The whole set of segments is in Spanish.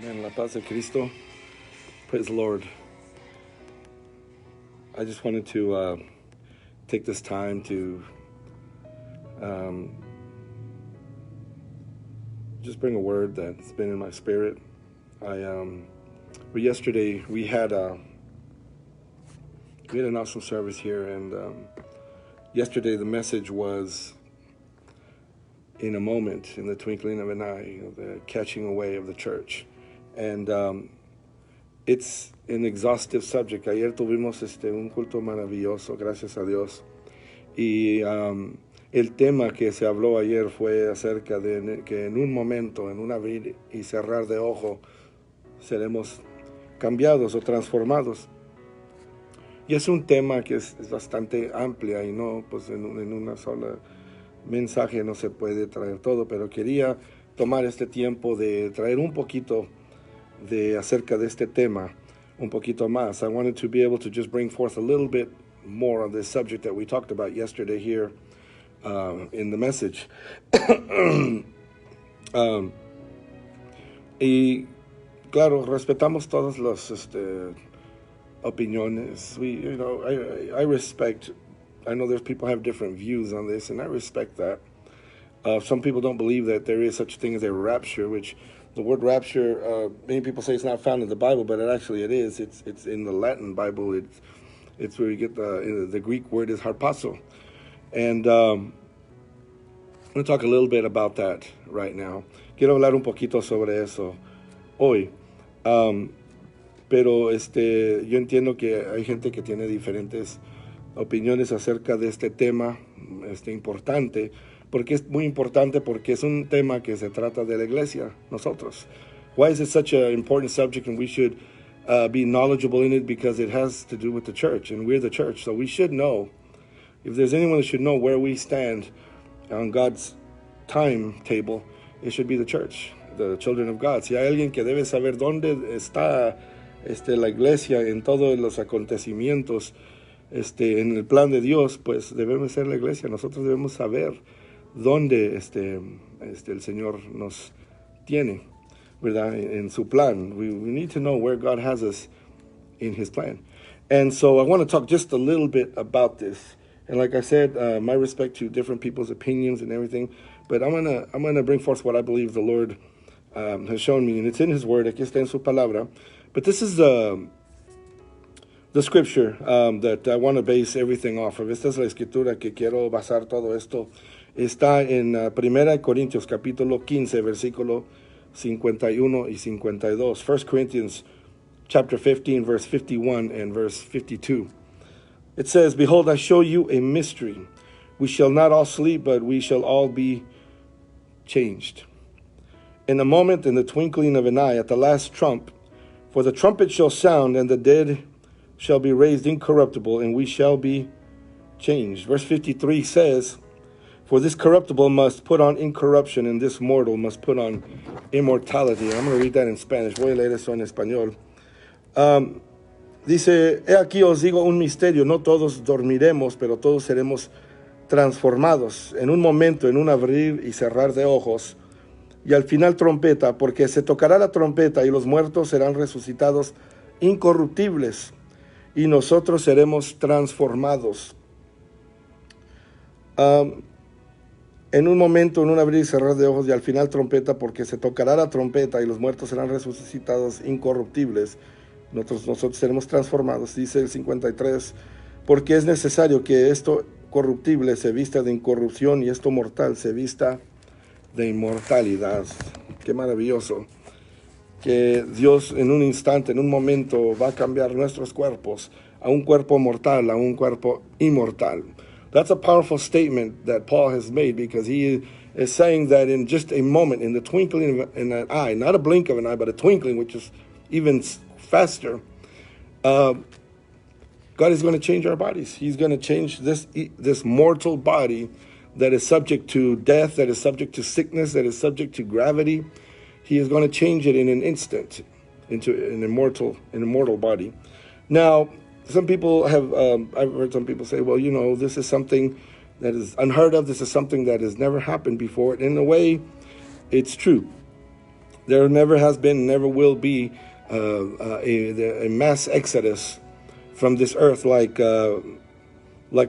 Man, la paz de Cristo. Praise the Lord. I just wanted to take this time to just bring a word that's been in my spirit. Yesterday we had an awesome service here, and yesterday the message was in a moment, in the twinkling of an eye, the catching away of the church. And it's an exhaustive subject. Ayer tuvimos un culto maravilloso, gracias a Dios. Y el tema que se habló ayer fue acerca de que en un momento, en un abrir y cerrar de ojo, seremos cambiados o transformados. Y es un tema que es bastante amplia y no, pues en una sola mensaje no se puede traer todo, pero quería tomar este tiempo de traer un poquito de acerca de este tema, un poquito más. I wanted to be able to just bring forth a little bit more on this subject that we talked about yesterday here in the message. Y claro, respetamos todas las opiniones. I respect. I know there's people have different views on this, and I respect that. Some people don't believe that there is such a thing as a rapture, which the word rapture, many people say it's not found in the Bible, but it is. It's in the Latin Bible. It's where you get the Greek word is harpazo. And I'm going to talk a little bit about that right now. Quiero hablar un poquito sobre eso hoy. Pero yo entiendo que hay gente que tiene diferentes opiniones acerca de este tema importante, porque es muy importante, porque es un tema que se trata de la iglesia, nosotros. Why is it such an important subject, and we should be knowledgeable in it? Because it has to do with the church, and we're the church, so we should know. If there's anyone that should know where we stand on God's timetable, it should be the church, the children of God. Si hay alguien que debe saber dónde está la iglesia en todos los acontecimientos en el plan de Dios, pues debemos ser la iglesia. Nosotros debemos saber dónde el Señor nos tiene, ¿verdad? En su plan. We need to know where God has us in His plan. And so I want to talk just a little bit about this. And like I said, my respect to different people's opinions and everything, but I'm gonna bring forth what I believe the Lord has shown me, and it's in His Word. Aquí está en su palabra. But this is the scripture that I want to base everything off of. Esta es la escritura que quiero basar todo esto. Está en 1 Corintios capítulo 15, versículo 51 y 52. 1 Corinthians chapter 15, verse 51 and verse 52. It says, "Behold, I show you a mystery. We shall not all sleep, but we shall all be changed. In a moment, in the twinkling of an eye, at the last trump, for the trumpet shall sound, and the dead shall be raised incorruptible, and we shall be changed." Verse 53 says, "For this corruptible must put on incorruption, and this mortal must put on immortality." I'm going to read that in Spanish. Voy a leer eso en español. Dice, "He aquí os digo un misterio, no todos dormiremos, pero todos seremos transformados en un momento, en un abrir y cerrar de ojos, y al final trompeta, porque se tocará la trompeta y los muertos serán resucitados incorruptibles, y nosotros seremos transformados." En un momento, en un abrir y cerrar de ojos, y al final trompeta, porque se tocará la trompeta y los muertos serán resucitados incorruptibles. Nosotros seremos transformados. Dice el 53, "Porque es necesario que esto corruptible se vista de incorrupción y esto mortal se vista de inmortalidad." Qué maravilloso que Dios en un instante, en un momento, va a cambiar nuestros cuerpos a un cuerpo mortal, a un cuerpo inmortal. That's a powerful statement that Paul has made, because he is saying that in just a moment, in the twinkling of an eye, not a blink of an eye, but a twinkling, which is even faster, God is going to change our bodies. He's going to change this mortal body that is subject to death, that is subject to sickness, that is subject to gravity. He is going to change it in an instant into an immortal body. Now, some people have, I've heard some people say, well, this is something that is unheard of. This is something that has never happened before. In a way, it's true. There never has been, never will be a mass exodus from this earth like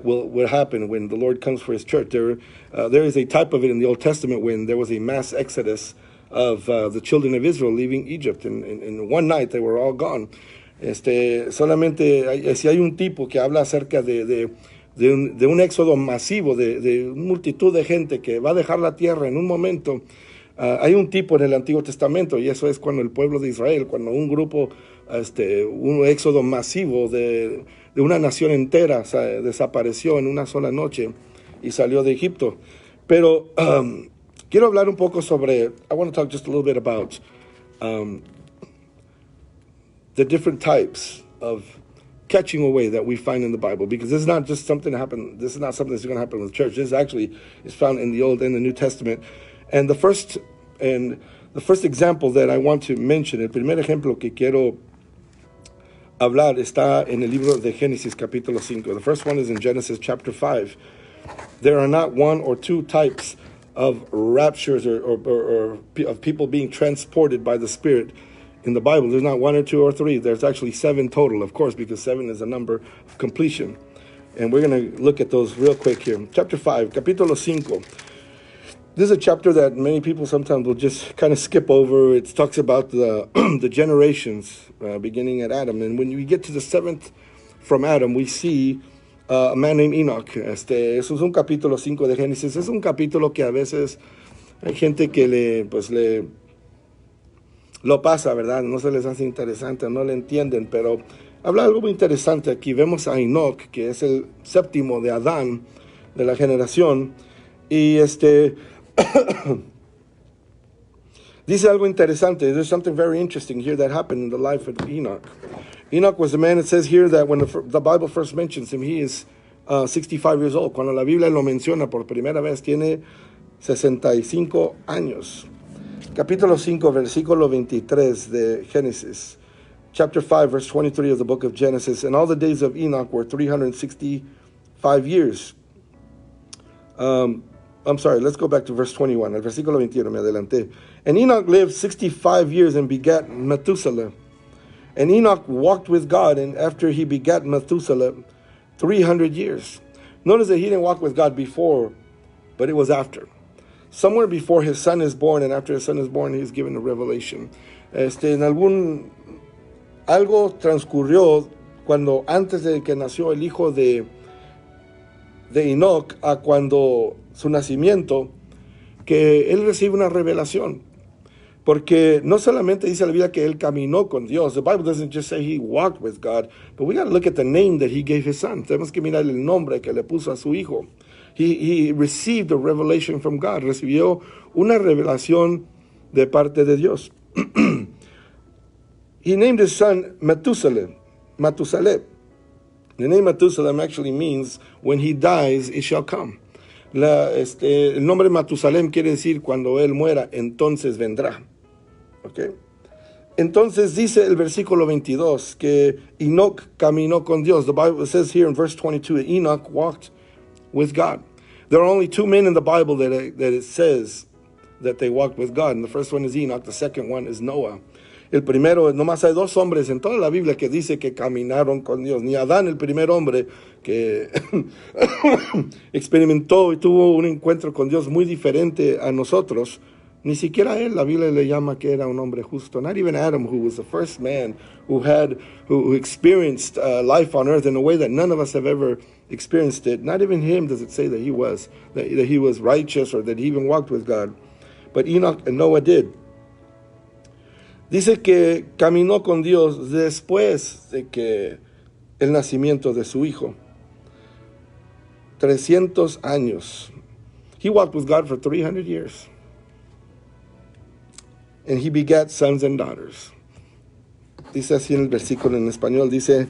will happen when the Lord comes for his church. There is a type of it in the Old Testament when there was a mass exodus of the children of Israel leaving Egypt. In one night they were all gone. Solamente si hay un tipo que habla acerca de un éxodo masivo, de una multitud de gente que va a dejar la tierra en un momento. Hay un tipo en el Antiguo Testamento, y eso es cuando el pueblo de Israel, cuando un grupo, un éxodo masivo de una nación entera desapareció en una sola noche y salió de Egipto. Pero quiero hablar un poco sobre, I want to talk just a little bit about the different types of catching away that we find in the Bible, because this is not just something that happened. This is not something that's going to happen with the church. This actually is found in the Old and the New Testament. And the first example that I want to mention, el primer ejemplo que quiero hablar está en el libro de Génesis capítulo 5. The first one is in Genesis chapter 5. There are not one or two types of raptures or of people being transported by the Spirit in the Bible. There's not one or two or three. There's actually 7 total, of course, because 7 is a number of completion. And we're going to look at those real quick here. Chapter 5, capítulo 5. This is a chapter that many people sometimes will just kind of skip over. It talks about the the generations beginning at Adam. And when we get to the 7th from Adam, we see a man named Enoch. Eso es un capítulo 5 de Génesis. Es un capítulo que a veces hay gente que lo pasa, ¿verdad? No se les hace interesante, no le entienden, pero habla algo muy interesante aquí. Vemos a Enoch, que es el séptimo de Adán, de la generación, y dice algo interesante. There's something very interesting here that happened in the life of Enoch. Enoch was a man, it says here that when the Bible first mentions him, he is 65 years old. Cuando la Biblia lo menciona por primera vez, tiene 65 años. Capítulo 5, versículo 23 de Génesis. Chapter 5, verse 23 of the book of Genesis. And all the days of Enoch were 365 years. I'm sorry, let's go back to verse 21. El versículo 21, me adelanté. And Enoch lived 65 years and begat Methuselah. And Enoch walked with God, and after he begat Methuselah, 300 years. Notice that he didn't walk with God before, but it was after. Somewhere before his son is born, and after his son is born, he's given a revelation. Algo transcurrió cuando antes de que nació el hijo de Enoch a cuando su nacimiento, que él recibe una revelación. Porque no solamente dice la Biblia que él caminó con Dios. The Bible doesn't just say he walked with God, but we got to look at the name that he gave his son. Tenemos que mirar el nombre que le puso a su hijo. He received a revelation from God. Recibió una revelación de parte de Dios. He named his son Methuselah. The name Methuselah actually means when he dies, it shall come. El nombre Matusalem quiere decir cuando él muera, entonces vendrá. ¿Okay? Entonces dice el versículo 22 que Enoch caminó con Dios. The Bible says here in verse 22 that Enoch walked with God. There are only 2 men in the Bible that it says that they walked with God. And the first one is Enoch. The second one is Noah. El primero, nomás hay 2 hombres en toda la Biblia que dice que caminaron con Dios. Ni Adán, el primer hombre que experimentó y tuvo un encuentro con Dios muy diferente a nosotros, ni siquiera él, la Biblia le llama que era un hombre justo. Not even Adam, who was the first man who experienced life on earth in a way that none of us have ever experienced it. Not even him does it say that he was righteous or that he even walked with God. But Enoch and Noah did. Dice que caminó con Dios después de que el nacimiento de su hijo. 300 años. He walked with God for 300 years. And he begat sons and daughters. Dice así en el versículo en español, dice,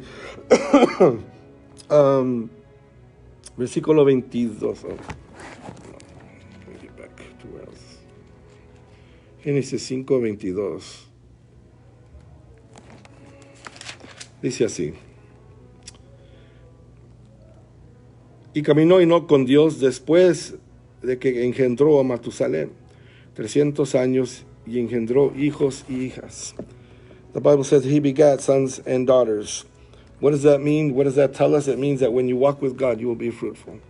versículo 22. Génesis 5, 22. Dice así. Y caminó Enoc con Dios después de que engendró a Matusalén 300 años y engendró hijos y hijas. The Bible says he begat sons and daughters. What does that mean? What does that tell us? It means that when you walk with God, you will be fruitful.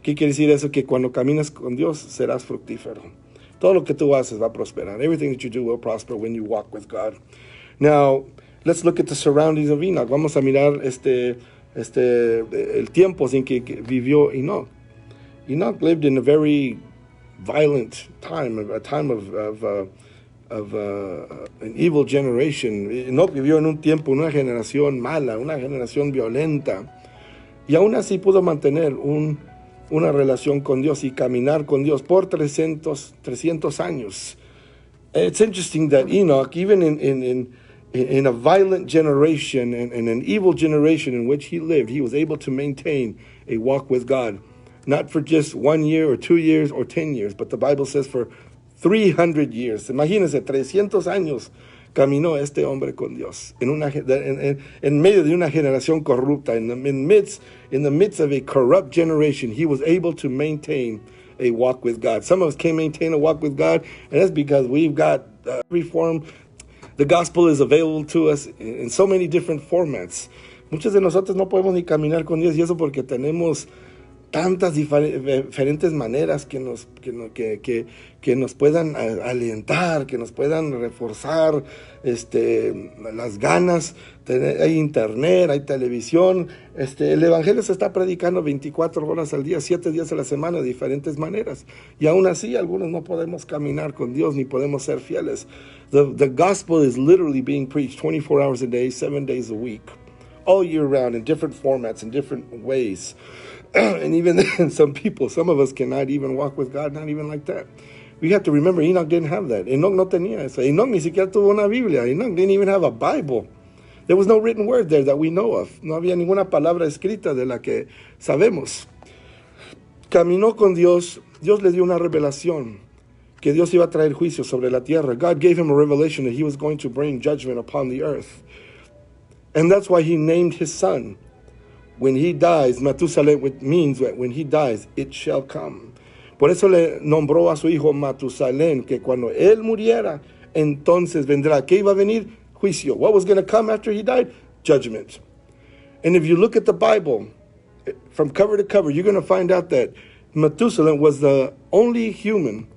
¿Qué quiere decir eso? Que cuando caminas con Dios, serás fructífero. Todo lo que tú haces va a prosperar. Everything that you do will prosper when you walk with God. Now, let's look at the surroundings of Enoch. Vamos a mirar el tiempo en que vivió Enoch. Enoch lived in a very violent time, a time of an evil generation. Enoch vivió en un tiempo, una generación mala, una generación violenta, y aún así pudo mantener una relación con Dios y caminar con Dios por 300 años. It's interesting that Enoch, even in a violent generation and an evil generation in which he lived, he was able to maintain a walk with God, not for just 1 year or 2 years or 10 years, but the Bible says for 300 years. Imagínense, 300 años caminó este hombre con Dios en medio de una generación corrupta. In the midst of a corrupt generation, he was able to maintain a walk with God. Some of us can't maintain a walk with God, and that's because we've got reform. The gospel is available to us in so many different formats. Muchos de nosotros no podemos ni caminar con Dios, y eso porque tenemos tantas diferentes maneras que nos puedan alentar, que nos puedan reforzar las ganas. Hay internet, hay televisión. El evangelio se está predicando 24 horas al día, 7 días a la semana, de diferentes maneras. Y aún así, algunos no podemos caminar con Dios ni podemos ser fieles. The gospel is literally being preached 24 hours a day, 7 days a week, all year round, in different formats, in different ways. And even then, some of us cannot even walk with God, not even like that. We have to remember, Enoch didn't have that. Enoch no tenía eso. Enoch ni siquiera tuvo una Biblia. Enoch didn't even have a Bible. There was no written word there that we know of. No había ninguna palabra escrita de la que sabemos. Caminó con Dios. Dios le dio una revelación que Dios iba a traer juicio sobre la tierra. God gave him a revelation that he was going to bring judgment upon the earth. And that's why he named his son. When he dies, Matusalem, which means that when he dies, it shall come. Por eso le nombró a su hijo Matusalem, que cuando él muriera, entonces vendrá. ¿Qué iba a venir? Juicio. What was going to come after he died? Judgment. And if you look at the Bible, from cover to cover, you're going to find out that Methuselah was the only human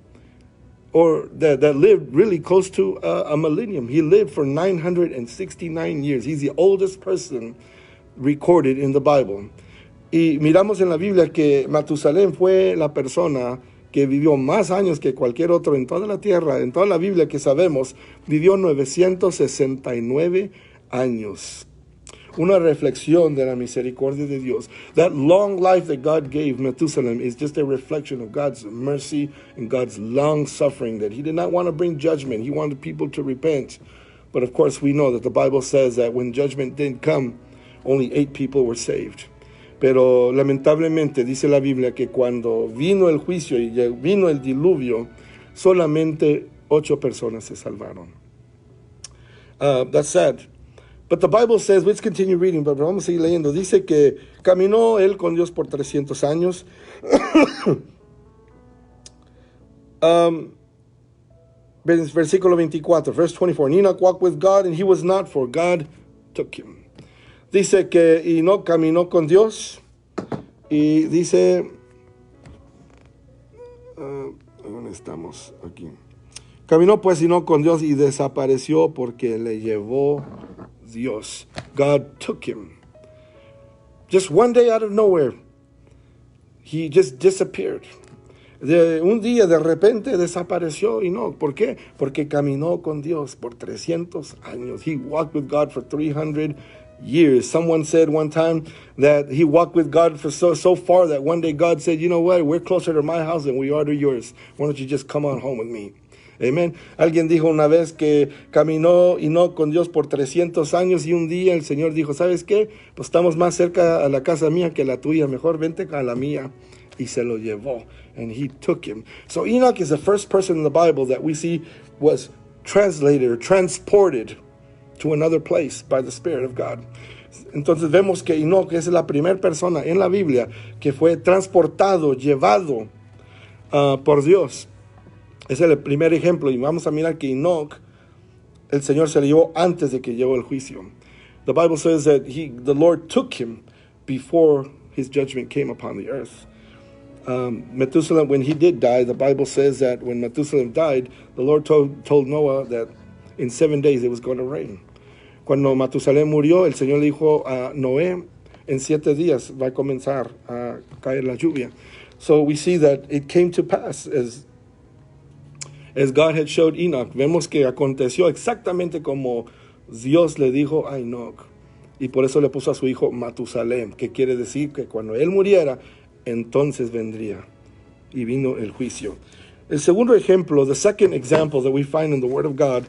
or that lived really close to a millennium. He lived for 969 years. He's the oldest person recorded in the Bible. Y miramos en la Biblia que Matusalem fue la persona que vivió más años que cualquier otro en toda la tierra. En toda la Biblia que sabemos, vivió 969 años. Una reflexión de la misericordia de Dios. That long life that God gave Methuselah is just a reflection of God's mercy and God's long suffering, that he did not want to bring judgment. He wanted people to repent. But of course we know that the Bible says that when judgment didn't come, only 8 people were saved. Pero lamentablemente dice la Biblia que cuando vino el juicio y vino el diluvio, solamente 8 personas se salvaron. That's sad. But the Bible says, let's continue reading, but vamos a seguir leyendo. Dice que caminó él con Dios por 300 años. Versículo 24, verse 24. And Enoch walked with God, and he was not, for God took him. Dice que Enoch caminó con Dios y dice, ¿dónde estamos? Aquí. Caminó pues Enoch con Dios y desapareció porque le llevó Dios. God took him. Just one day out of nowhere, he just disappeared. Un día de repente desapareció Enoch. ¿Por qué? Porque caminó con Dios por 300 años. He walked with God for 300 years. Someone said one time that he walked with God for so far that one day God said, you know what, we're closer to my house than we are to yours. Why don't you just come on home with me? Amen. Alguien dijo una vez que caminó Enoch con Dios por 300 años y un día el Señor dijo, ¿sabes qué? Pues estamos más cerca a la casa mía que la tuya. Mejor vente a la mía. Y se lo llevó. And he took him. So Enoch is the first person in the Bible that we see was translated or transported to another place by the Spirit of God. Entonces vemos que Enoch es la primera persona en la Biblia que fue transportado, llevado por Dios. Ese es el primer ejemplo. Y vamos a mirar que Enoch, el Señor se le llevó antes de que llegó el juicio. The Bible says that the Lord took him before his judgment came upon the earth. Methuselah, when he did die, the Bible says that when Methuselah died, the Lord told Noah that in 7 days it was going to rain. Cuando Matusalén murió, el Señor le dijo a Noé, en 7 días va a comenzar a caer la lluvia. So we see that it came to pass as God had showed Enoch. Vemos que aconteció exactamente como Dios le dijo a Enoch. Y por eso le puso a su hijo Matusalén, que quiere decir que cuando él muriera, entonces vendría. Y vino el juicio. El segundo ejemplo, the second example that we find in the Word of God,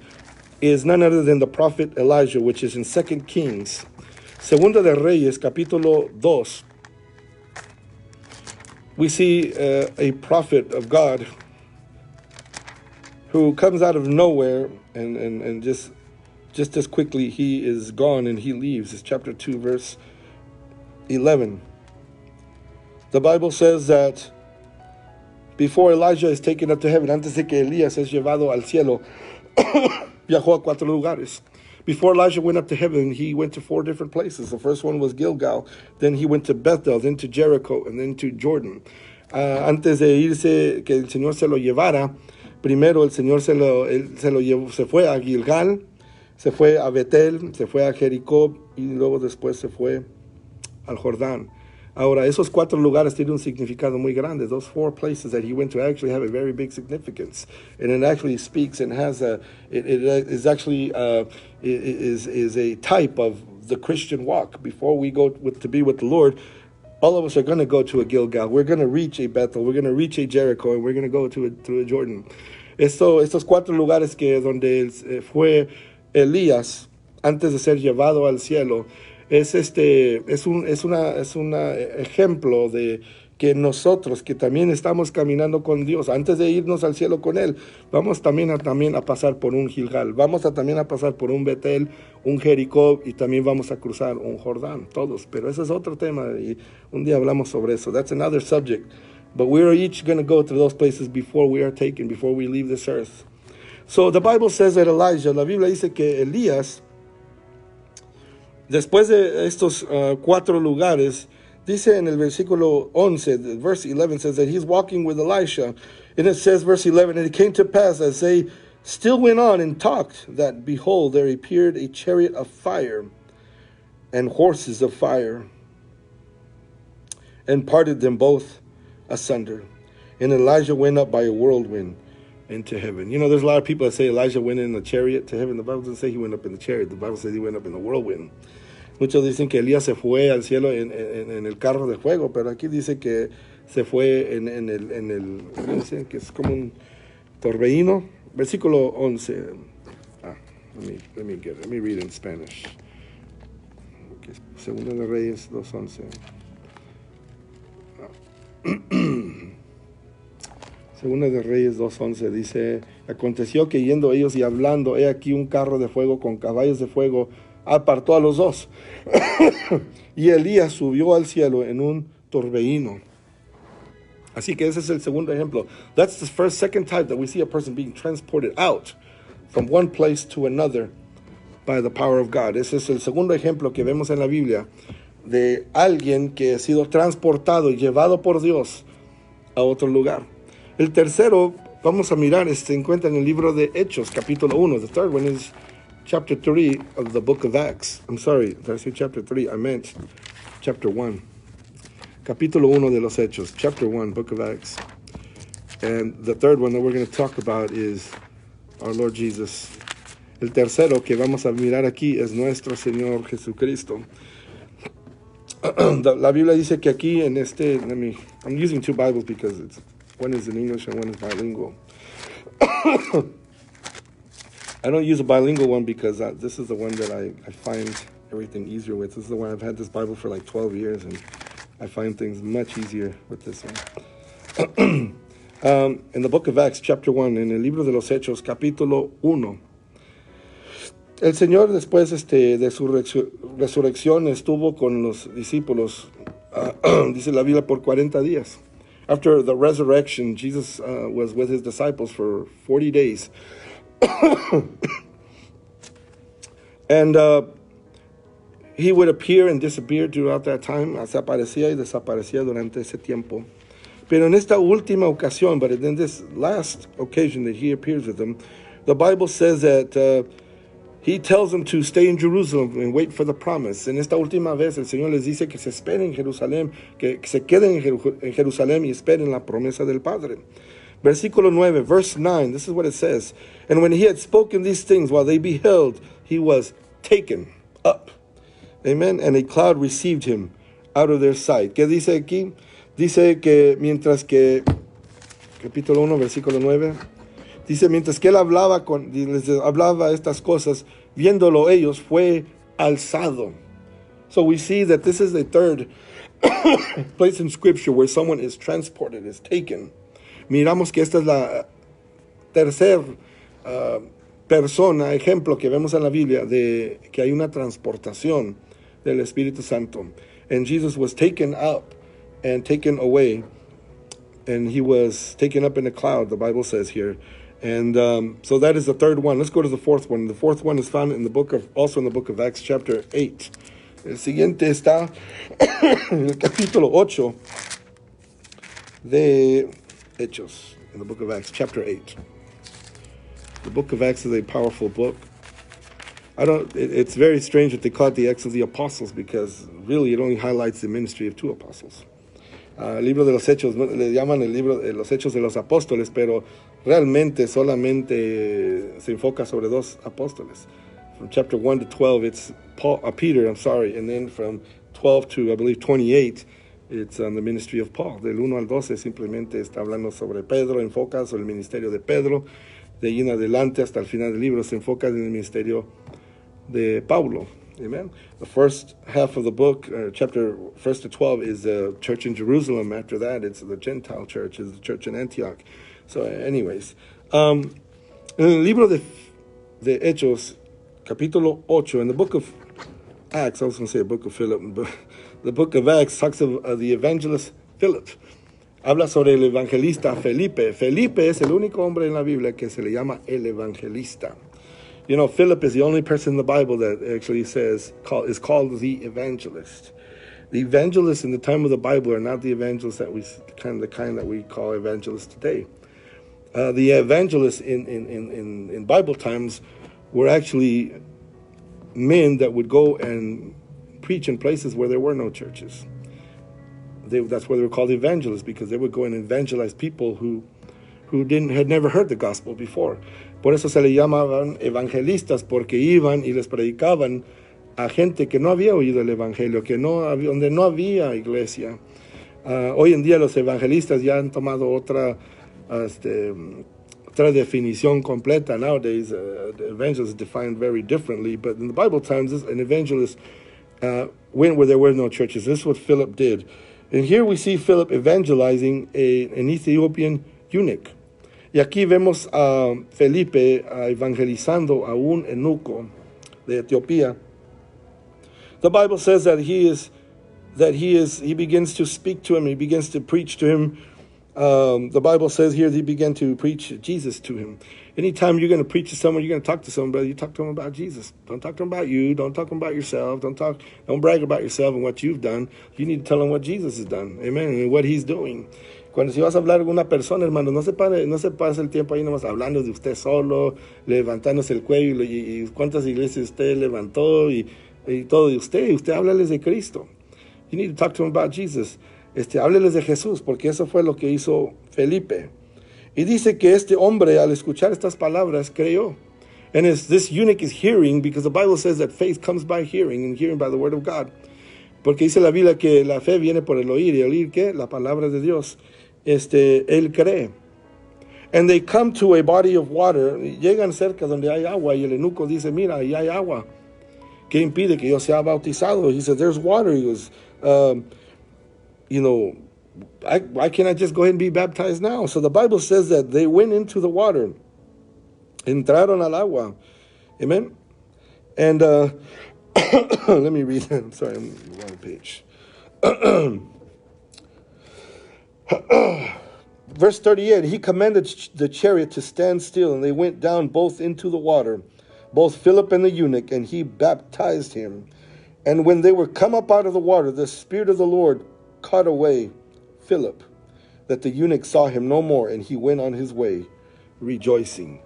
is none other than the prophet Elijah, which is in 2 Kings. Segunda de Reyes, capítulo 2. We see a prophet of God who comes out of nowhere and just as quickly he is gone and he leaves. It's chapter 2, verse 11. The Bible says that before Elijah is taken up to heaven, antes de que Elías es llevado al cielo, viajó a 4 lugares. Before Elijah went up to heaven, he went to 4 different places. The first one was Gilgal, then he went to Bethel, then to Jericho, and then to Jordan. Antes de irse, que el Señor se lo llevara, primero el Señor se fue a Gilgal, se fue a Betel, se fue a Jericó y luego después se fue al Jordán. Ahora, esos 4 lugares tienen un significado muy grande. Those 4 places that he went to actually have a very big significance, and it actually speaks and has it is actually is a type of the Christian walk. Before we go to be with the Lord, all of us are going to go to a Gilgal. We're going to reach a Bethel. We're going to reach a Jericho, and we're going to go to a Jordan. Estos 4 lugares que donde fue Elías antes de ser llevado al cielo. Es un ejemplo de que nosotros que también estamos caminando con Dios, antes de irnos al cielo con Él, vamos también a pasar por un Gilgal, vamos también a pasar por un Betel, un Jericó y también vamos a cruzar un Jordán, todos. Pero ese es otro tema y un día hablamos sobre eso. That's another subject. But we are each going to go to those places before we are taken, before we leave this earth. So the Bible says that Elijah, la Biblia dice que Elías, después de estos 4 lugares, dice en el versículo 11, verse 11 says that he's walking with Elisha. And it says, verse 11, and it came to pass as they still went on and talked, that behold, there appeared a chariot of fire and horses of fire, and parted them both asunder. And Elijah went up by a whirlwind into heaven. You know, there's a lot of people that say Elijah went in the chariot to heaven. The Bible doesn't say he went up in the chariot. The Bible says he went up in the whirlwind. Muchos dicen que Elías se fue al cielo en el carro de fuego, pero aquí dice que se fue en el dice que es como un torbellino. Versículo 11. Let me read in Spanish. Okay. Segunda de Reyes 2:11. Segunda de Reyes 2:11 dice, aconteció que yendo ellos y hablando, he aquí un carro de fuego con caballos de fuego apartó a los 2. Y Elías subió al cielo en un torbellino. Así que ese es el segundo ejemplo. That's the second type that we see a person being transported out from one place to another by the power of God. Ese es el segundo ejemplo que vemos en la Biblia de alguien que ha sido transportado y llevado por Dios a otro lugar. El tercero, vamos a mirar, se encuentra en el libro de Hechos, capítulo 1. The third one is chapter 3 of the book of Acts. I'm sorry, did I say chapter 3? I meant chapter 1. Capítulo 1 de los Hechos, chapter 1, book of Acts. And the third one that we're going to talk about is our Lord Jesus. El tercero que vamos a mirar aquí es nuestro Señor Jesucristo. La Biblia dice que aquí en I'm using 2 Bibles because one is in English and one is bilingual. I don't use a bilingual one because this is the one that I find everything easier with. This is the one I've had this Bible for like 12 years, and I find things much easier with this one. In the book of Acts, chapter 1, en el libro de los Hechos, capítulo 1, el Señor después de su resurrección estuvo con los discípulos, dice la Biblia, por 40 días. After the resurrection, Jesus was with his disciples for 40 days. And he would appear and disappear throughout that time. Se aparecía y desaparecía durante ese tiempo. Pero en esta última ocasión, but in this last occasion that he appears with them, the Bible says that he tells them to stay in Jerusalem and wait for the promise. En esta última vez, el Señor les dice que se esperen en Jerusalén, que se queden en Jerusalén y esperen la promesa del Padre. Versículo 9, verse 9, this is what it says. And when he had spoken these things, while they beheld, he was taken up. Amen. And a cloud received him out of their sight. ¿Qué dice aquí? Dice que mientras que, capítulo 1, versículo 9, dice, mientras que él les hablaba estas cosas, viéndolo ellos, fue alzado. So we see that this is the third place in Scripture where someone is transported, is taken. Miramos que esta es la tercera persona, ejemplo que vemos en la Biblia de que hay una transportación del Espíritu Santo. And Jesus was taken up and taken away, and he was taken up in a cloud, the Bible says here. And so that is the third one. Let's go to the fourth one. The fourth one is found in the book of Acts chapter 8. El siguiente está en el capítulo 8 de Hechos, in the book of Acts chapter 8. The book of Acts is a powerful book. It's very strange that they call it the Acts of the Apostles, because really it only highlights the ministry of two apostles. El libro de los Hechos, le llaman el libro de los Hechos de los Apóstoles, pero realmente solamente se enfoca sobre dos apóstoles. From chapter 1 to 12, it's Peter, and then from 12 to, I believe, 28, it's on the ministry of Paul. Del 1 al 12 simplemente está hablando sobre Pedro, enfoca sobre el ministerio de Pedro. De ahí en adelante hasta el final del libro se enfoca en el ministerio de Pablo. Amen. The first half of the book, chapter 1 to 12, is the church in Jerusalem. After that, it's the Gentile church, is the church in Antioch. So, anyways, en el libro de Hechos, capítulo 8, in the book of Acts, I was going to say the book of Philip, but the book of Acts talks of the evangelist Philip. Habla sobre el evangelista Felipe. Felipe es el único hombre en la Biblia que se le llama el evangelista. You know, Philip is the only person in the Bible that actually is called the evangelist. The evangelists in the time of the Bible are not the evangelists that the kind that we call evangelists today. The evangelists in Bible times were actually men that would go and preach in places where there were no churches. That's why they were called evangelists, because they would go and evangelize people who had never heard the gospel before. Por eso se le llamaban evangelistas, porque iban y les predicaban a gente que no había oído el evangelio, donde no había iglesia. Hoy en día los evangelistas ya han tomado otra definición completa. Nowadays, the evangelist is defined very differently, but in the Bible times, an evangelist went where there were no churches. This is what Philip did. And here we see Philip evangelizing an Ethiopian eunuch. Y aquí vemos a Felipe evangelizando a un eunuco de Etiopía. The Bible says that he begins to speak to him, he begins to preach to him. The Bible says here he began to preach Jesus to him. Anytime you're going to preach to someone, you're going to talk to someone, brother, you talk to them about Jesus. Don't talk to them about you. Don't talk to them about yourself. Don't brag about yourself and what you've done. You need to tell them what Jesus has done. Amen. And what he's doing. Cuando si vas a hablar con una persona, hermano, no se pase el tiempo ahí nomás hablando de usted solo, levantándose el cuello y cuántas iglesias usted levantó y todo de usted. Usted háblales de Cristo. You need to talk to them about Jesus. Hábleles de Jesús, porque eso fue lo que hizo Felipe. Y dice que este hombre, al escuchar estas palabras, creyó. And this eunuch is hearing, because the Bible says that faith comes by hearing, and hearing by the word of God. Porque dice la Biblia que la fe viene por el oír, y el oír, ¿qué? La palabra de Dios. Él cree. And they come to a body of water, y llegan cerca donde hay agua, y el eunuco dice, mira, ahí hay agua. ¿Qué impide que yo sea bautizado? He said, there's water. He goes, why can't I just go ahead and be baptized now? So the Bible says that they went into the water. Entraron al agua. Amen? And let me read that. I'm sorry, I'm on the wrong page. Verse 38, he commanded the chariot to stand still, and they went down both into the water, both Philip and the eunuch, and he baptized him. And when they were come up out of the water, the Spirit of the Lord caught away Philip, that the eunuch saw him no more, and he went on his way, rejoicing.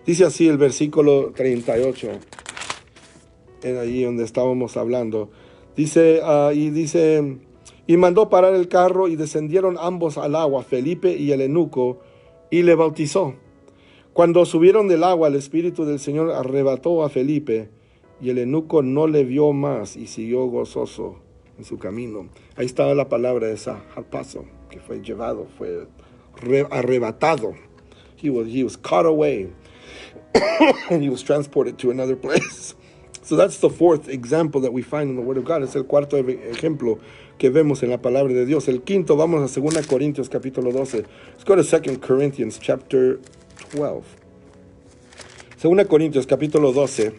Dice así el versículo 38, en allí donde estábamos hablando. Dice, y mandó parar el carro, y descendieron ambos al agua, Felipe y el eunuco, y le bautizó. Cuando subieron del agua, el Espíritu del Señor arrebató a Felipe, y el eunuco no le vio más, y siguió gozoso en su camino. Ahí estaba la palabra esa, harpazo, que fue llevado, fue arrebatado. He was caught away, and he was transported to another place. So that's the fourth example that we find in the Word of God. Es el cuarto ejemplo que vemos en la palabra de Dios. El quinto, vamos a 2 Corintios capítulo 12. Let's go to 2 Corinthians chapter 12. 2 Corintios capítulo 12.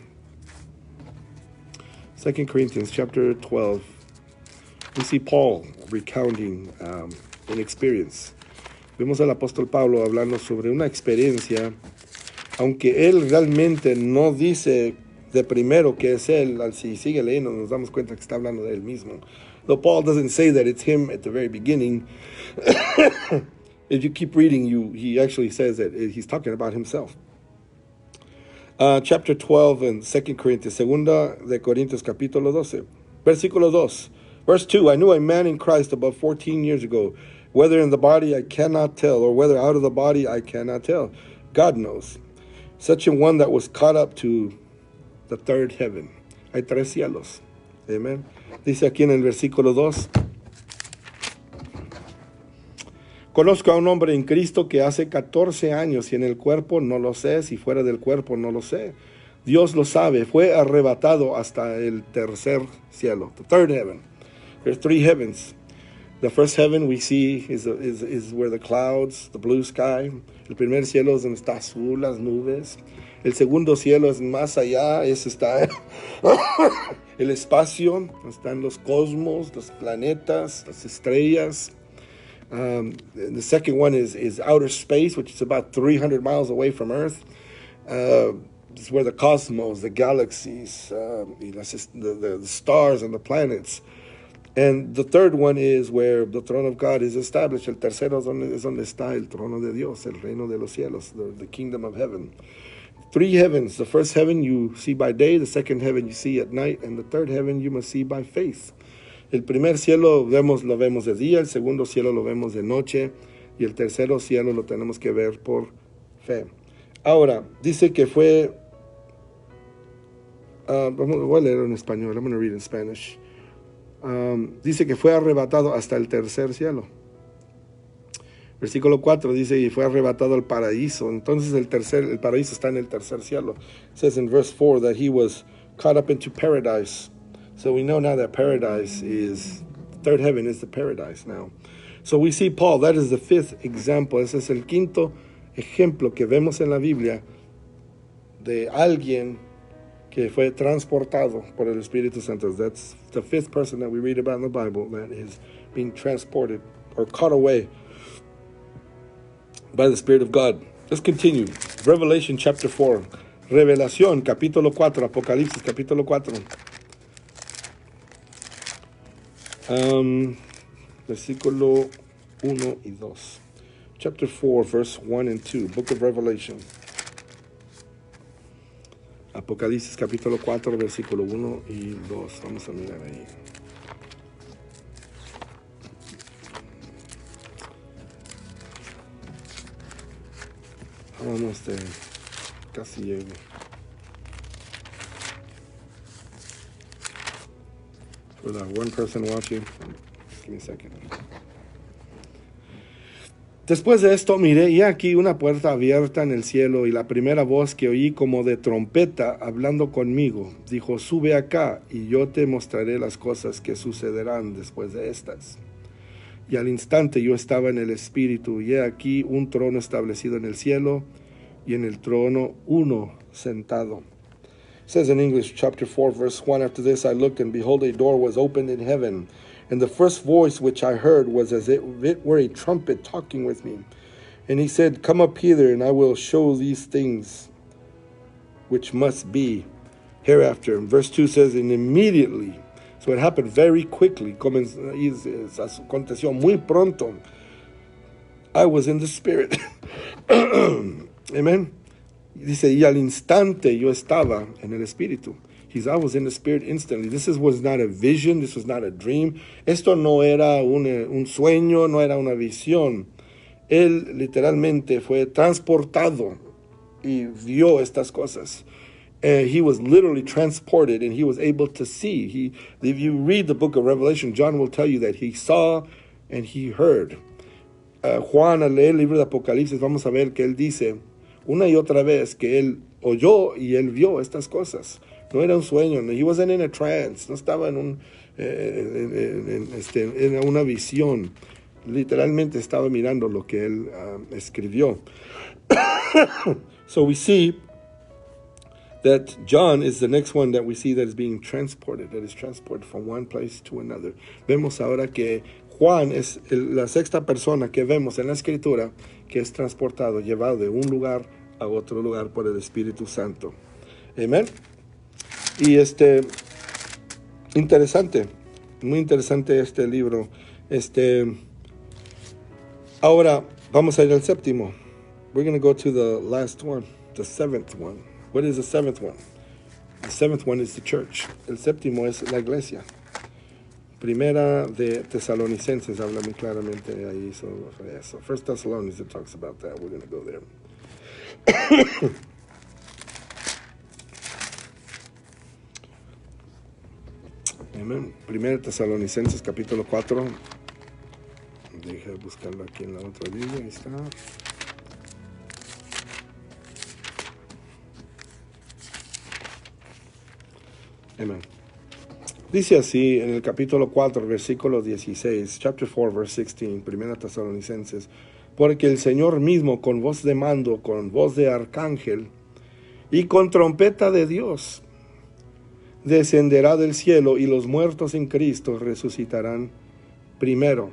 2 Corinthians chapter 12. We see Paul recounting an experience. Vemos al apóstol Pablo hablando sobre una experiencia, aunque él realmente no dice de primero que es él. Si sigue leyendo nos damos cuenta que está hablando de él mismo. Though Paul doesn't say that it's him at the very beginning, if you keep reading, he actually says that he's talking about himself. Chapter 12 in 2 Corinthians, Segunda de Corintios capítulo 12, versículo 2. Verse 2, I knew a man in Christ about 14 years ago, whether in the body I cannot tell, or whether out of the body I cannot tell. God knows. Such a one that was caught up to the third heaven. Hay tres cielos. Amen. Dice aquí en el versículo 2. Conozco a un hombre en Cristo que hace 14 años, y en el cuerpo no lo sé, si fuera del cuerpo no lo sé. Dios lo sabe, fue arrebatado hasta el tercer cielo, the third heaven. There's three heavens. The first heaven we see is where the clouds, the blue sky. El primer cielo es donde está azul, las nubes. El segundo cielo es más allá, está el espacio, están los cosmos, los planetas, las estrellas. The second one is outer space, which is about 300 miles away from Earth. It's where the cosmos, the galaxies, the stars and the planets. And the third one is where the throne of God is established. El tercero es donde está el trono de Dios, el reino de los cielos, the kingdom of heaven. Three heavens. The first heaven you see by day, the second heaven you see at night, and the third heaven you must see by faith. El primer cielo lo vemos de día, el segundo cielo lo vemos de noche, y el tercero cielo lo tenemos que ver por fe. Ahora, dice que fue, voy a leer en español, I'm going to read in Spanish. Dice que fue arrebatado hasta el tercer cielo. Versículo 4 dice, y fue arrebatado al paraíso. Entonces el paraíso está en el tercer cielo. It says in verse 4 that he was caught up into paradise. So we know now that paradise is, third heaven is the paradise now. So we see Paul, that is the fifth example. Ese es el quinto ejemplo que vemos en la Biblia de alguien que fue transportado por el Espíritu Santo. That's the fifth person that we read about in the Bible that is being transported or caught away by the Spirit of God. Let's continue. Revelation chapter 4. Revelación capítulo 4. Apocalipsis capítulo 4. Versículo 1 y 2. Chapter 4, verse 1 and 2. Book of Revelation. Apocalipsis capítulo 4, versículo 1 y 2. Vamos a mirar ahí. Vamos casi llego. For that one person watching, give me a second. Después de esto miré, y aquí una puerta abierta en el cielo, y la primera voz que oí como de trompeta hablando conmigo, dijo, sube acá, y yo te mostraré las cosas que sucederán después de estas. Y al instante yo estaba en el Espíritu, y he aquí un trono establecido en el cielo, y en el trono uno sentado. It says in English, chapter 4, verse 1, after this I looked, and behold, a door was opened in heaven. And the first voice which I heard was as if it were a trumpet talking with me. And he said, come up hither, and I will show these things which must be hereafter. And verse 2 says, and immediately, so it happened very quickly, aconteció muy pronto, I was in the Spirit. Amen. Dice, y al instante yo estaba en el Espíritu. I was in the Spirit instantly. This was not a vision. This was not a dream. Esto no era un sueño, no era una visión. Él literalmente fue transportado y vio estas cosas. He was literally transported and he was able to see. If you read the book of Revelation, John will tell you that he saw and he heard. Juan, al leer el libro de Apocalipsis, vamos a ver que él dice una y otra vez que él oyó y él vio estas cosas. No era un sueño, he wasn't in a trance, no estaba en una visión. Literalmente estaba mirando lo que él escribió. So we see that John is the next one that we see that is being transported, that is transported from one place to another. Vemos ahora que Juan es la sexta persona que vemos en la Escritura que es transportado, llevado de un lugar a otro lugar por el Espíritu Santo. Amén. Y interesante, muy interesante este libro. Ahora vamos a ir al séptimo. We're going to go to the last one, the seventh one. What is the seventh one? The seventh one is the church. El séptimo es la iglesia. Primera de Tesalonicenses habla muy claramente ahí sobre eso. First Thessalonians, it talks about that. We're going to go there. Amén. Primera Tesalonicenses capítulo 4. Deja buscarlo aquí en la otra Biblia. Ahí está. Amén. Dice así en el capítulo 4, versículo 16, chapter 4, verse 16, Primera Tesalonicenses, porque el Señor mismo con voz de mando, con voz de arcángel y con trompeta de Dios descenderá del cielo y los muertos en Cristo resucitarán primero.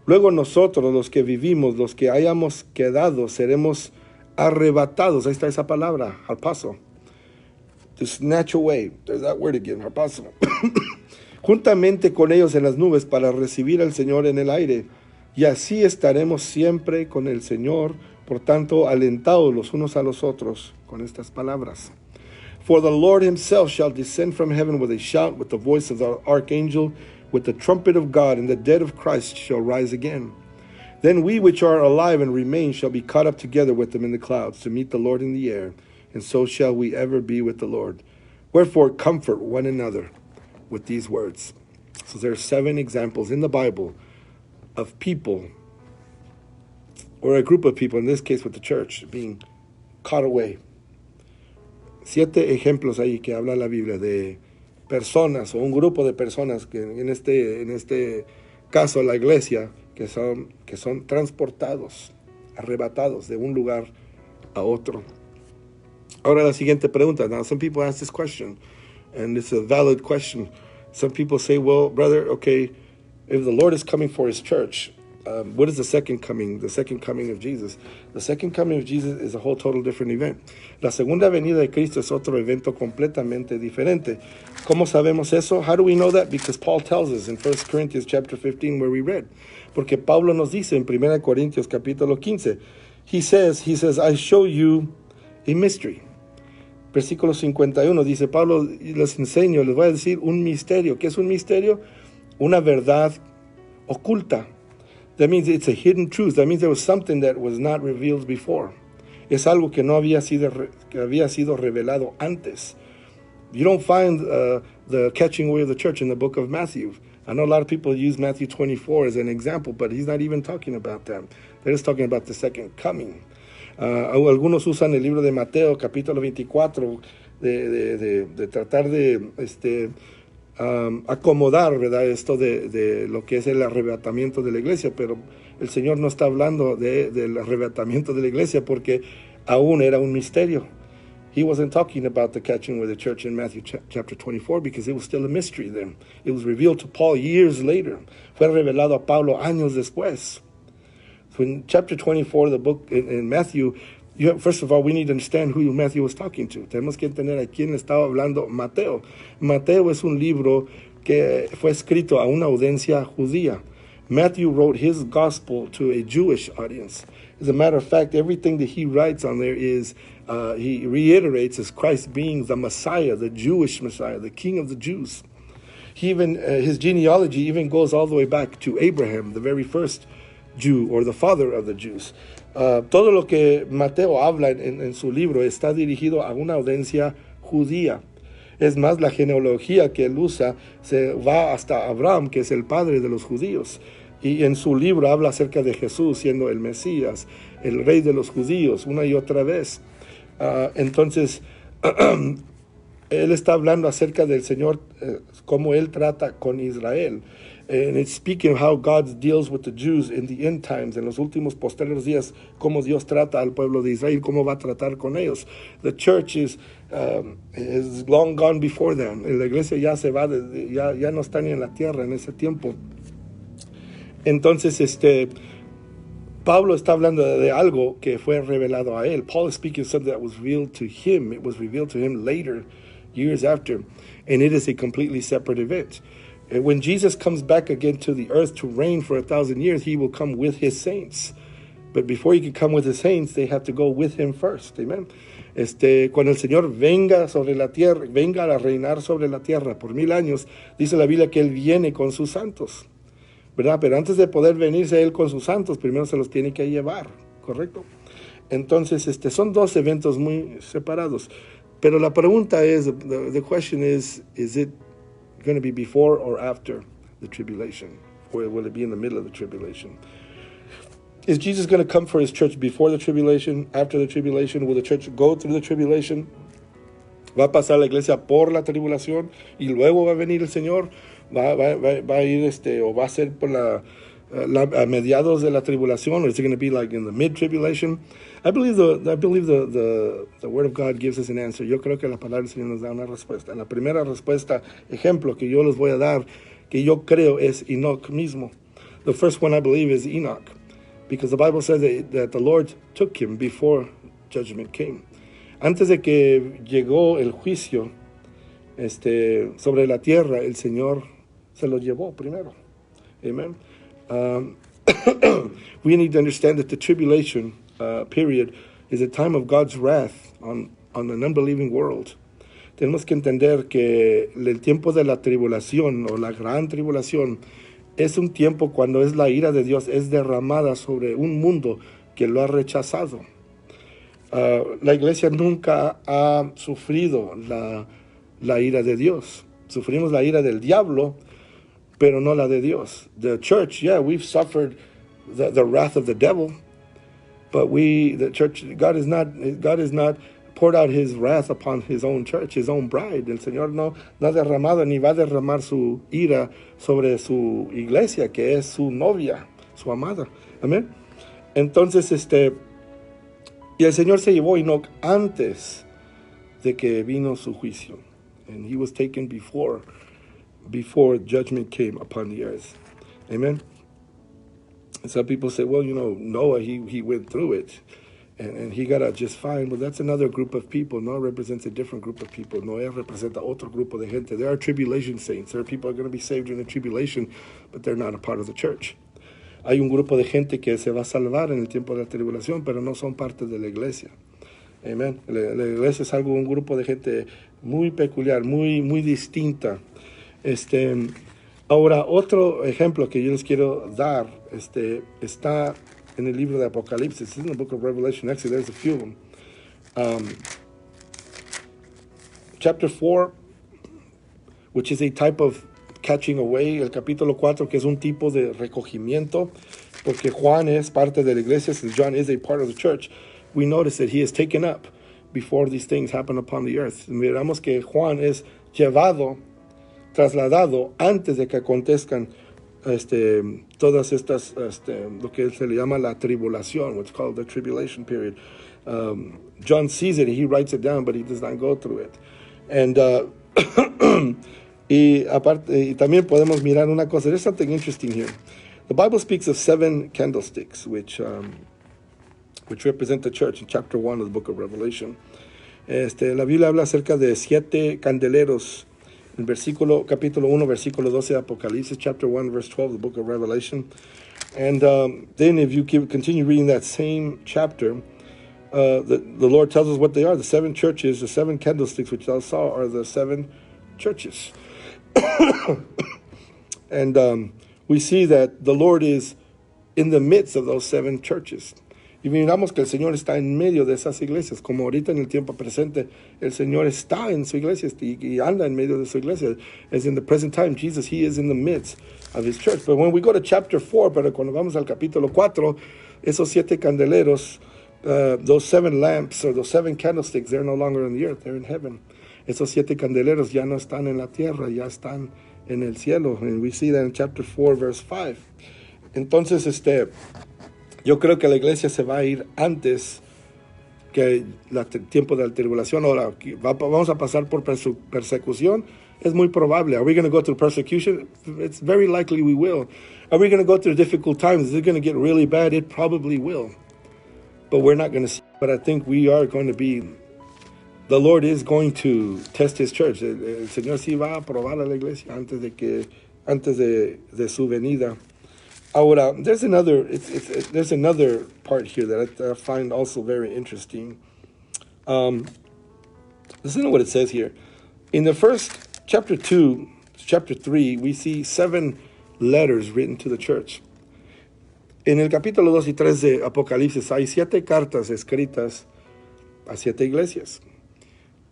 Luego nosotros, los que vivimos, los que hayamos quedado, seremos arrebatados. Ahí está esa palabra, harpazo. To snatch away. There's that word again, harpazo. Juntamente con ellos en las nubes para recibir al Señor en el aire. Y así estaremos siempre con el Señor. Por tanto, alentados los unos a los otros con estas palabras. For the Lord himself shall descend from heaven with a shout, with the voice of the archangel, with the trumpet of God, and the dead of Christ shall rise again. Then we which are alive and remain shall be caught up together with them in the clouds to meet the Lord in the air, and so shall we ever be with the Lord. Wherefore comfort one another with these words. So there are 7 examples in the Bible of people, or a group of people, in this case with the church, being caught away. 7 ejemplos ahí que habla la Biblia de personas o un grupo de personas que en este caso la iglesia que son transportados, arrebatados de un lugar a otro. Ahora la siguiente pregunta. Now some people ask this question and it's a valid question. Some people say, well, brother, okay, if the Lord is coming for his church, what is the second coming? The second coming of Jesus. The second coming of Jesus is a whole total different event. La segunda venida de Cristo es otro evento completamente diferente. ¿Cómo sabemos eso? How do we know that? Because Paul tells us in 1 Corinthians chapter 15 where we read. Porque Pablo nos dice en 1 Corintios capítulo 15. He says, I show you a mystery. Versículo 51 dice Pablo, les enseño, les voy a decir un misterio. ¿Qué es un misterio? Una verdad oculta. That means it's a hidden truth. That means there was something that was not revealed before. Es algo que no había sido revelado antes. You don't find the catching away of the church in the book of Matthew. I know a lot of people use Matthew 24 as an example, but he's not even talking about that. They're just talking about the second coming. Algunos usan el libro de Mateo, capítulo 24, de tratar de acomodar, ¿verdad?, esto de lo que es el arrebatamiento de la iglesia, pero el Señor no está hablando del arrebatamiento de la iglesia porque aún era un misterio. He wasn't talking about the catching away of the church in Matthew chapter 24 because it was still a mystery then. It was revealed to Paul years later. Fue revelado a Pablo años después. So in chapter 24, the book in Matthew, first of all, we need to understand who Matthew was talking to. Tenemos que entender a quién estaba hablando Mateo. Mateo es un libro que fue escrito a una audiencia judía. Matthew wrote his gospel to a Jewish audience. As a matter of fact, everything that he writes on there is, he reiterates as Christ being the Messiah, the Jewish Messiah, the King of the Jews. He even, his genealogy even goes all the way back to Abraham, the very first Jew, or the father of the Jews. Todo lo que Mateo habla en su libro está dirigido a una audiencia judía. Es más, la genealogía que él usa se va hasta Abraham, que es el padre de los judíos. Y en su libro habla acerca de Jesús siendo el Mesías, el rey de los judíos, una y otra vez. Entonces, él está hablando acerca del Señor, cómo él trata con Israel. And it's speaking of how God deals with the Jews in the end times, en los últimos posteriores días, cómo Dios trata al pueblo de Israel, cómo va a tratar con ellos. The church is long gone before them. La iglesia ya se va, ya no está ni en la tierra en ese tiempo. Entonces, Pablo está hablando de algo que fue revelado a él. Paul is speaking of something that was revealed to him. It was revealed to him later, years after, and it is a completely separate event. When Jesus comes back again to the earth to reign for 1,000 years, he will come with his saints. But before he can come with his saints, they have to go with him first. Amen. Cuando el Señor venga sobre la tierra, venga a reinar sobre la tierra por 1000 años, dice la Biblia que él viene con sus santos, ¿verdad? Pero antes de poder venirse él con sus santos, primero se los tiene que llevar, ¿correcto? Entonces, son dos eventos muy separados. Pero la pregunta es, the question is it going to be before or after the tribulation? Or will it be in the middle of the tribulation? Is Jesus going to come for his church before the tribulation, after the tribulation? Will the church go through the tribulation? ¿Va a pasar la iglesia por la tribulación y luego va a venir el Señor? ¿Va a ir o va a ser por a mediados de la tribulación? Or is it going to be like in the mid-tribulation? I believe the Word of God gives us an answer. Yo creo que la palabra del Señor nos da una respuesta. La primera respuesta, ejemplo que yo les voy a dar, que yo creo es Enoch mismo. The first one I believe is Enoch, because the Bible says that the Lord took him before judgment came. Antes de que llegó el juicio sobre la tierra, el Señor se lo llevó primero. Amen. We need to understand that the tribulation period is a time of God's wrath on an unbelieving world. Tenemos que entender que el tiempo de la tribulación o la gran tribulación es un tiempo cuando es la ira de Dios es derramada sobre un mundo que lo ha rechazado. La iglesia nunca ha sufrido la ira de Dios. Sufrimos la ira del diablo, pero no la de Dios. The church, we've suffered the wrath of the devil, but the church, God is not poured out his wrath upon his own church, his own bride. El Señor no ha derramado ni va a derramar su ira sobre su iglesia, que es su novia, su amada. Amén. Entonces, y el Señor se llevó a Enoch antes de que vino su juicio. And he was taken before judgment came upon the earth. Amen. And some people say, well, Noah, he went through it. And he got out just fine. Well, that's another group of people. Noah represents a different group of people. Noé representa otro grupo de gente. There are tribulation saints. There are people who are going to be saved during the tribulation, but they're not a part of the church. Hay un grupo de gente que se va a salvar en el tiempo de la tribulación, pero no son parte de la iglesia. Amen. La iglesia es un grupo de gente muy peculiar, muy, muy distinta. Ahora, otro ejemplo que yo les quiero dar, está en el libro de Apocalipsis. It's in the book of Revelation. Actually, there's a few of them. Chapter 4, which is a type of catching away. El capítulo 4, que es un tipo de recogimiento, porque Juan es parte de la iglesia, since John is a part of the church. We notice that he is taken up before these things happen upon the earth. Miramos que Juan es llevado, trasladado, antes de que acontezcan todas estas, lo que se le llama la tribulación, what's called the tribulation period. John sees it, he writes it down, but he does not go through it. And y también podemos mirar una cosa. There's something interesting here. The Bible speaks of 7 candlesticks, which represent the church in chapter 1 of the book of Revelation. La Biblia habla acerca de 7 candeleros. En capítulo 1, versículo 12 de Apocalipsis, chapter 1, verse 12, the book of Revelation. And then if you continue reading that same chapter, the Lord tells us what they are. The 7 churches, the 7 candlesticks which thou saw are the 7 churches. And we see that the Lord is in the midst of those 7 churches. Y miramos que el Señor está en medio de esas iglesias, como ahorita en el tiempo presente, el Señor está en su iglesia y anda en medio de su iglesia. As in the present time, Jesus, He is in the midst of His church. But when we go to chapter 4, pero cuando vamos al capítulo 4, esos 7 candeleros, those 7 lamps, or those 7 candlesticks, they're no longer on the earth, they're in heaven. Esos 7 candeleros ya no están en la tierra, ya están en el cielo. And we see that in chapter 4, verse 5. Entonces, yo creo que la iglesia se va a ir antes que el tiempo de la tribulación. Ahora, vamos a pasar por persecución. Es muy probable. Are we going to go through persecution? It's very likely we will. Are we going to go through difficult times? Is it going to get really bad? It probably will. But we're not going to see. But I think we are going to be. The Lord is going to test His church. El Señor sí va a probar a la iglesia antes de su venida. Ahora, there's another part here that I find also very interesting. Listen to what it says here. In the first chapter 3, we see 7 letters written to the church. En el capítulo 2 y 3 de Apocalipsis hay 7 cartas escritas a 7 iglesias.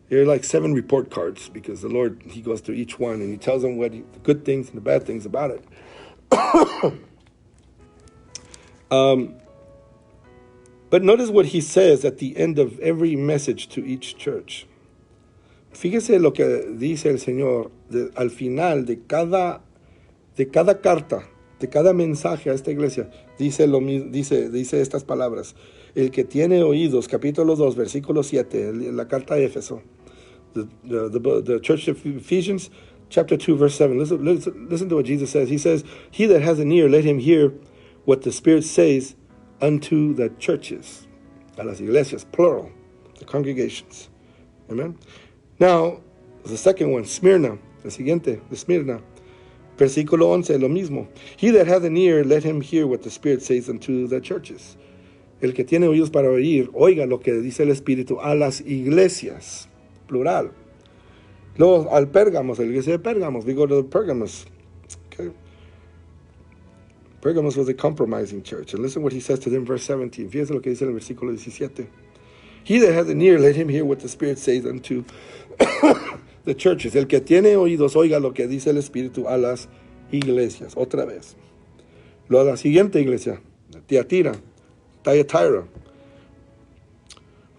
They're like 7 report cards, because the Lord, He goes through each one and He tells them the good things and the bad things about it. But notice what He says at the end of every message to each church. Fíjese lo que dice el Señor al final de cada carta, de cada mensaje a esta iglesia. Dice estas palabras. El que tiene oídos, capítulo 2, versículo 7, la carta a Éfeso. The church of Ephesians, chapter 2, verse 7. Listen to what Jesus says. He says, "He that has an ear, let him hear what the Spirit says unto the churches." A las iglesias, plural, the congregations. Amen. Now, the second one, Smyrna, the siguiente, de Smyrna. Versículo 11, lo mismo. He that hath an ear, let him hear what the Spirit says unto the churches. El que tiene oídos para oír, oiga lo que dice el Espíritu a las iglesias, plural. Luego al Pérgamos, la iglesia de Pérgamos, we go to the Pergamos. Okay. Pergamos was a compromising church. And listen what he says to them in verse 17. Fíjese lo que dice en el versículo 17. He that hath an ear, let him hear what the Spirit says unto the churches. El que tiene oídos, oiga lo que dice el Espíritu a las iglesias. Otra vez. Luego la siguiente iglesia, Tiatira. Thyatira,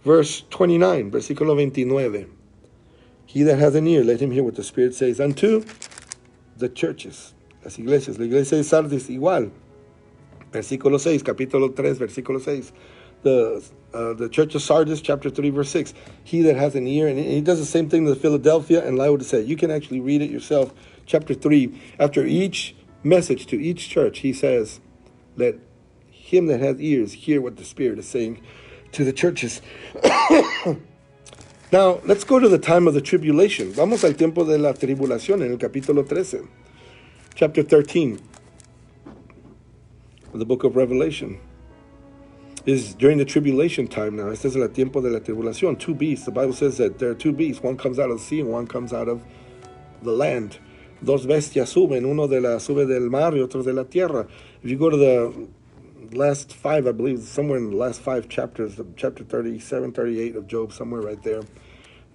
verse 29, versículo 29. He that hath an ear, let him hear what the Spirit says unto the churches, las iglesias. La iglesia de Sardis igual. Versículo 6, capítulo 3, versículo 6. The church of Sardis, chapter 3, verse 6. He that hath an ear, and he does the same thing to Philadelphia and Laodicea. You can actually read it yourself. Chapter 3, after each message to each church, he says, let him that hath ears hear what the Spirit is saying to the churches. Now, let's go to the time of the tribulation. Vamos al tiempo de la tribulación en el capítulo 13. Chapter 13 of the book of Revelation. Is during the tribulation time now. Este es el tiempo de la tribulación. 2 beasts. The Bible says that there are 2 beasts. One comes out of the sea and one comes out of the land. 2 bestias suben. Uno sube del mar y otro de la tierra. If you go to the last 5, I believe, somewhere in the last 5 chapters, chapter 37, 38 of Job, somewhere right there,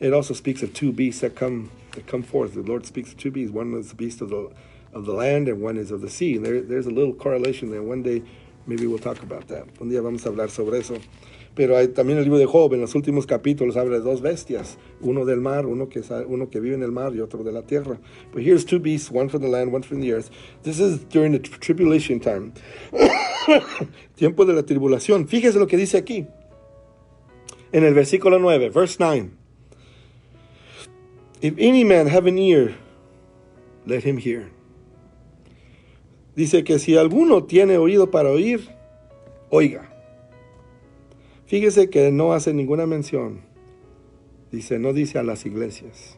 it also speaks of 2 beasts that come forth. The Lord speaks of 2 beasts. One is the beast of the land and one is of the sea. And there's a little correlation there. One day Maybe we'll talk about that. Un día vamos a hablar sobre eso. Pero hay también el libro de Job, en los últimos capítulos, habla de dos bestias. Uno del mar, uno que vive en el mar y otro de la tierra. But here's two beasts, one from the land, one from the earth. This is during the tribulation time. Tiempo de la tribulación. Fíjese lo que dice aquí. En el versículo 9, verse 9. If any man have an ear, let him hear. Dice que si alguno tiene oído para oír, oiga. Fíjese que no hace ninguna mención. No dice a las iglesias.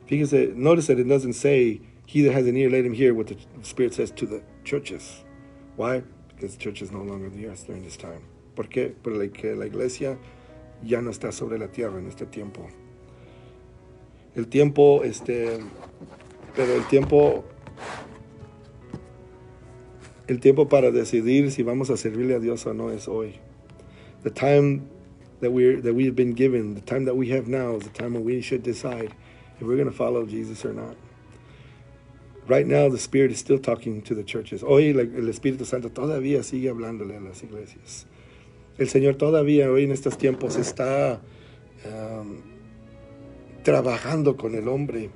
Fíjese, notice that it doesn't say, he that has an ear, let him hear what the Spirit says to the churches. Why? Because the church is no longer on the earth during this time. ¿Por qué? Porque la iglesia ya no está sobre la tierra en este tiempo. El tiempo para decidir si vamos a servirle a Dios o no es hoy. The time that we've been given, the time that we have now is the time when we should decide if we're going to follow Jesus or not. Right now, the Spirit is still talking to the churches. Hoy el Espíritu Santo todavía sigue hablándole a las iglesias. El Señor todavía hoy en estos tiempos está trabajando con el hombre.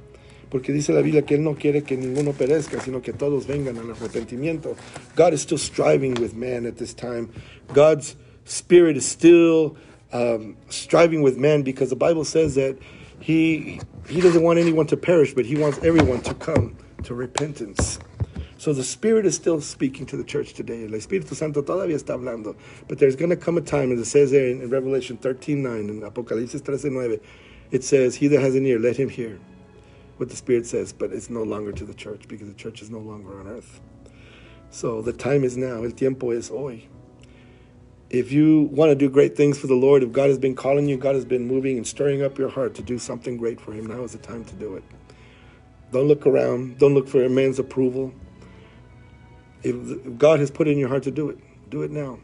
Porque dice la Biblia que Él no quiere que ninguno perezca, sino que todos vengan al arrepentimiento. God is still striving with man at this time. God's Spirit is still striving with man, because the Bible says that He doesn't want anyone to perish, but He wants everyone to come to repentance. So the Spirit is still speaking to the church today. El Espíritu Santo todavía está hablando. But there's going to come a time, as it says there in Revelation 13:9, in Apocalipsis 13:9, it says, he that has an ear, let him hear what the Spirit says. But it's no longer to the church, because the church is no longer on earth. So the time is now. El tiempo es hoy. If you want to do great things for the Lord, if God has been calling you, God has been moving and stirring up your heart to do something great for Him, now is the time to do it. Don't look around. Don't look for a man's approval. If God has put it in your heart to do it now.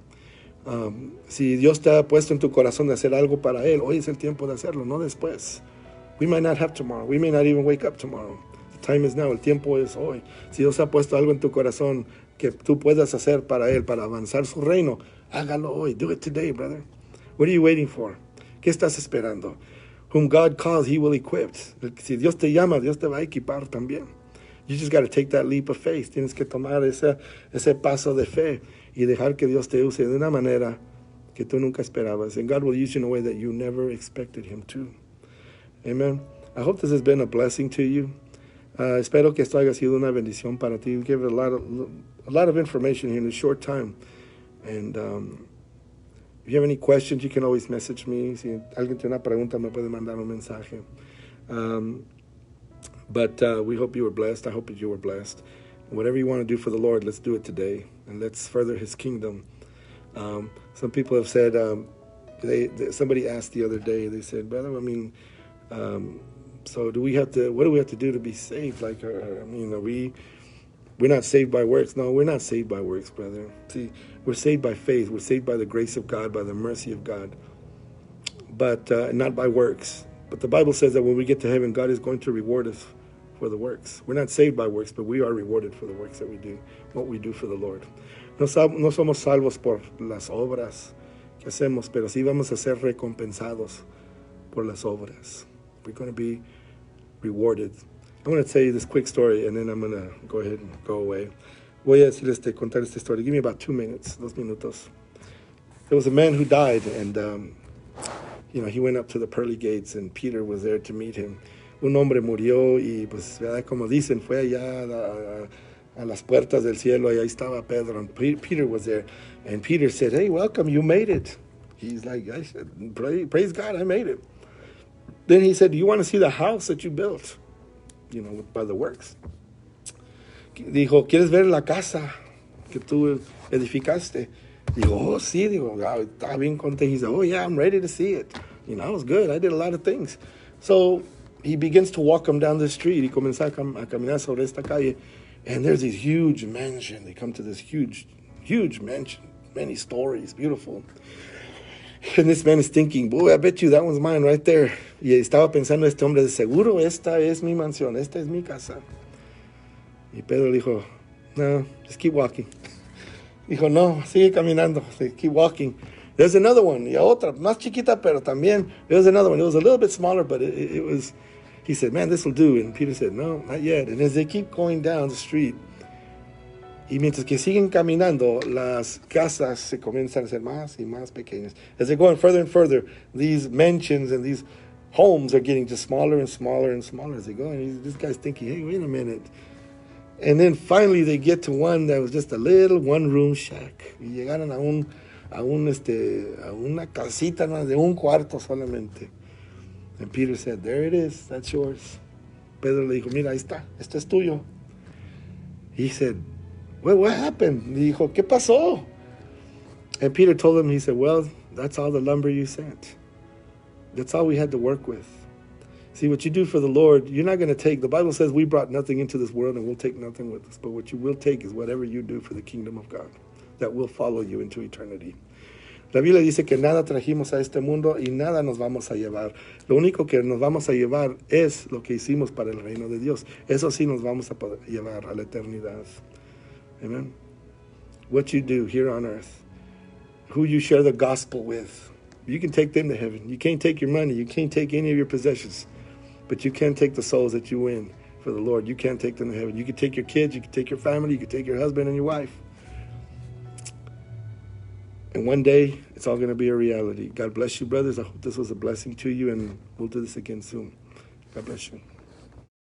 Si Dios te ha puesto en tu corazón de hacer algo para Él, hoy es el tiempo de hacerlo, no después. We might not have tomorrow. We may not even wake up tomorrow. The time is now. El tiempo es hoy. Si Dios ha puesto algo en tu corazón que tú puedas hacer para Él, para avanzar su reino, hágalo hoy. Do it today, brother. What are you waiting for? ¿Qué estás esperando? Whom God calls, He will equip. Si Dios te llama, Dios te va a equipar también. You just got to take that leap of faith. Tienes que tomar ese paso de fe y dejar que Dios te use de una manera que tú nunca esperabas. And God will use you in a way that you never expected Him to. Amen. I hope this has been a blessing to you. Espero que esto haya sido una bendición para ti. We gave a lot of information here in a short time. And if you have any questions, you can always message me. Si alguien tiene una pregunta, me puede mandar un mensaje. But we hope you were blessed. I hope that you were blessed. Whatever you want to do for the Lord, let's do it today. And let's further His kingdom. Some people have said, somebody asked the other day, they said, brother, so what do we have to do to be saved? We're not saved by works. No, we're not saved by works, brother. See, we're saved by faith. We're saved by the grace of God, by the mercy of God, but not by works. But the Bible says that when we get to heaven, God is going to reward us for the works. We're not saved by works, but we are rewarded for the works that we do, what we do for the Lord. No somos salvos por las obras que hacemos, pero sí vamos a ser recompensados por las obras. We're going to be rewarded. I'm going to tell you this quick story, and then I'm going to go ahead and go away. Voy a contar esta historia. Give me about 2 minutes, 2 minutos. There was a man who died, and he went up to the pearly gates, and Peter was there to meet him. Un hombre murió y, pues, como dicen, fue allá a las puertas del cielo, y ahí estaba Pedro, and Peter was there. And Peter said, hey, welcome, you made it. He's like, I said, praise God, I made it. Then he said, do you want to see the house that you built? By the works. Dijo, ¿quieres ver la casa que tú edificaste? Digo, oh, sí. Digo, estaba bien contento. He said, oh, yeah, I'm ready to see it. I was good. I did a lot of things. So he begins to walk him down the street. Y comienza a caminar sobre esta calle. And there's this huge mansion. They come to this huge, huge mansion. Many stories, beautiful. And this man is thinking, boy, I bet you that one's mine right there. Y estaba pensando este hombre, de seguro esta es mi mansión, esta es mi casa. Y Pedro dijo, no, just keep walking. Dijo, no, sigue caminando. Say, keep walking. There's another one. Y otra, más chiquita, pero también. There's another one. It was a little bit smaller, but it was, he said, man, this will do. And Peter said, no, not yet. And as they keep going down the street, y mientras que siguen caminando, las casas se comienzan a ser más y más pequeñas. As they're going further and further, these mansions and these homes are getting just smaller and smaller and smaller as they go. And this guy's thinking, hey, wait a minute. And then finally they get to one that was just a little one-room shack. Y llegaron a una casita, ¿no?, de un cuarto solamente. And Peter said, there it is, that's yours. Pedro le dijo, mira, ahí está, esto es tuyo. He said, well, what happened? Y dijo, ¿qué pasó? And Peter told him, he said, well, that's all the lumber you sent. That's all we had to work with. See, what you do for the Lord, you're not going to take, the Bible says we brought nothing into this world and we'll take nothing with us. But what you will take is whatever you do for the kingdom of God. That will follow you into eternity. La Biblia dice que nada trajimos a este mundo y nada nos vamos a llevar. Lo único que nos vamos a llevar es lo que hicimos para el reino de Dios. Eso sí nos vamos a poder llevar a la eternidad. Amen. What you do here on earth, who you share the gospel with, you can take them to heaven. You can't take your money. You can't take any of your possessions. But you can take the souls that you win for the Lord. You can take them to heaven. You can take your kids. You can take your family. You can take your husband and your wife. And one day, it's all going to be a reality. God bless you, brothers. I hope this was a blessing to you, and we'll do this again soon. God bless you.